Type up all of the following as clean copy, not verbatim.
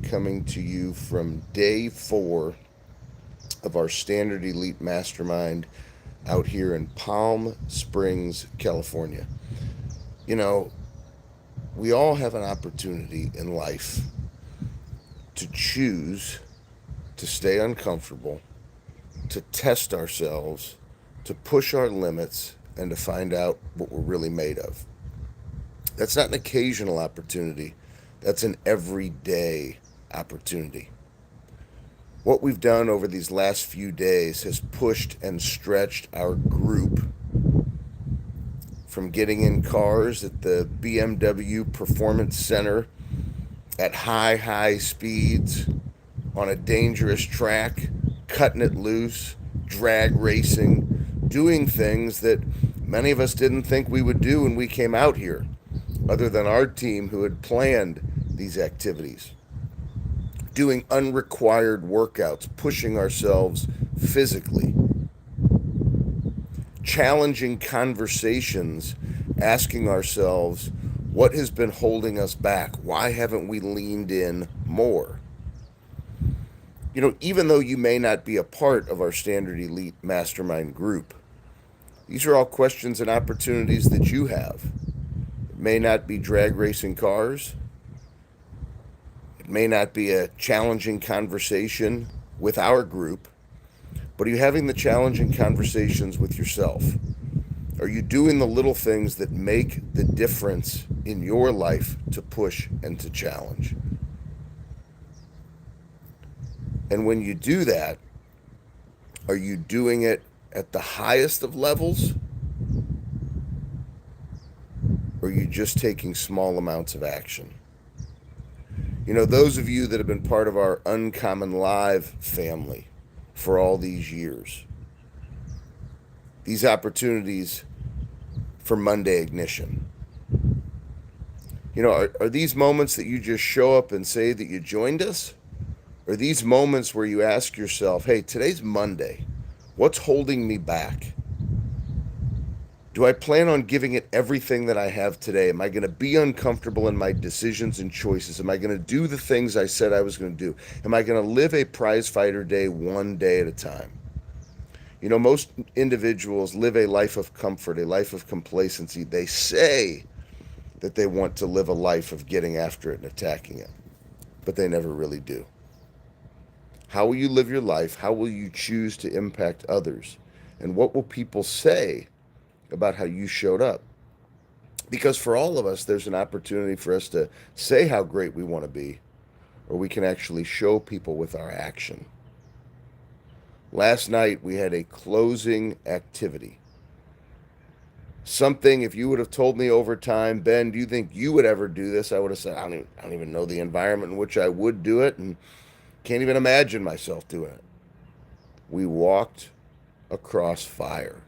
coming to you from day 4 of our Standard Elite Mastermind out here in Palm Springs, California. You know, we all have an opportunity in life to choose to stay uncomfortable, to test ourselves, to push our limits, and to find out what we're really made of. That's not an occasional opportunity, that's an everyday opportunity. What we've done over these last few days has pushed and stretched our group from getting in cars at the BMW Performance Center at high speeds on a dangerous track, cutting it loose, drag racing, doing things that many of us didn't think we would do when we came out here, other than our team who had planned these activities. Doing unrequired workouts, pushing ourselves physically, challenging conversations, asking ourselves, what has been holding us back? Why haven't we leaned in more? Even though you may not be a part of our Standard Elite Mastermind group, these are all questions and opportunities that you have. It may not be drag racing cars. It may not be a challenging conversation with our group, but are you having the challenging conversations with yourself? Are you doing the little things that make the difference in your life to push and to challenge? And when you do that, are you doing it at the highest of levels? Or are you just taking small amounts of action? Those of you that have been part of our Uncommon Live family for all these years, these opportunities for Monday Ignition, are these moments that you just show up and say that you joined us? Or these moments where you ask yourself, hey, today's Monday. What's holding me back? Do I plan on giving it everything that I have today? Am I going to be uncomfortable in my decisions and choices? Am I going to do the things I said I was going to do? Am I going to live a prize fighter day one day at a time? Most individuals live a life of comfort, a life of complacency. They say that they want to live a life of getting after it and attacking it, but they never really do. How will you live your life? How will you choose to impact others? And what will people say about how you showed up? Because for all of us, there's an opportunity for us to say how great we want to be, or we can actually show people with our action. Last night, we had a closing activity. Something, if you would have told me over time, Ben, do you think you would ever do this? I would have said, I don't even know the environment in which I would do it, and can't even imagine myself doing it. We walked across fire.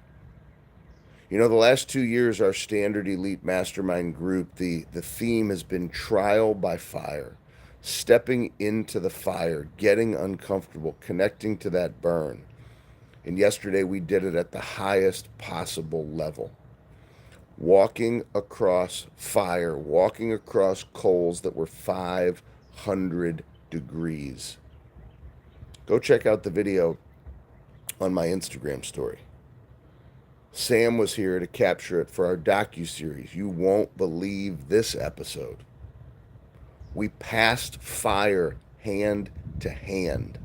The last 2 years, our Standard Elite Mastermind group, the theme has been trial by fire, stepping into the fire, getting uncomfortable, connecting to that burn. And yesterday, we did it at the highest possible level. Walking across fire, walking across coals that were 500 degrees. Go check out the video on my Instagram story. Sam was here to capture it for our docuseries. You won't believe this episode. We passed fire hand to hand.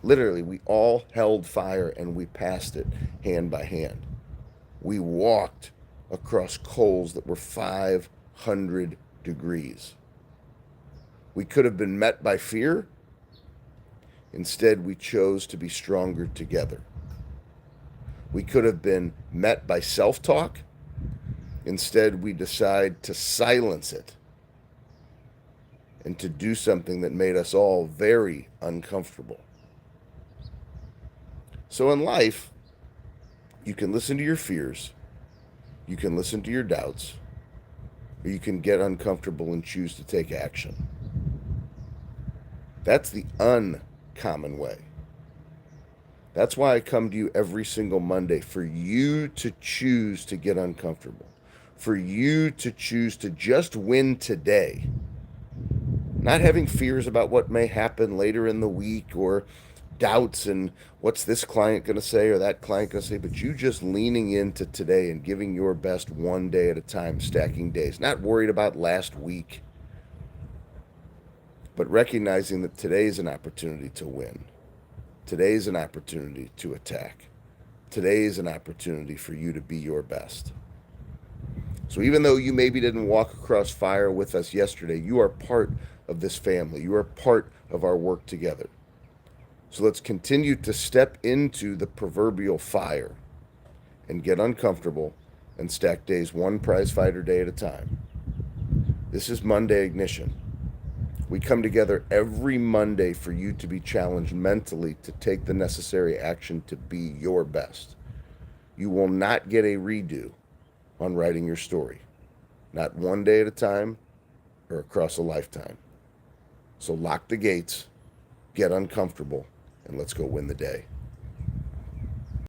Literally, we all held fire and we passed it hand by hand. We walked across coals that were 500 degrees. We could have been met by fear. Instead, we chose to be stronger together. We could have been met by self-talk. Instead, we decide to silence it and to do something that made us all very uncomfortable. So in life, you can listen to your fears, you can listen to your doubts, or you can get uncomfortable and choose to take action. That's the uncommon way. That's why I come to you every single Monday, for you to choose to get uncomfortable, for you to choose to just win today, Not having fears about what may happen later in the week or doubts and what's this client going to say or that client going to say, but you just leaning into today and giving your best one day at a time, stacking days, not worried about last week, but recognizing that today is an opportunity to win. Today is an opportunity to attack. Today is an opportunity for you to be your best. So even though you maybe didn't walk across fire with us yesterday, you are part of this family. You are part of our work together. So let's continue to step into the proverbial fire and get uncomfortable and stack days one prize fighter day at a time. This is Monday Ignition. We come together every Monday for you to be challenged mentally to take the necessary action to be your best. You will not get a redo on writing your story, not one day at a time or across a lifetime. So lock the gates, get uncomfortable, and let's go win the day.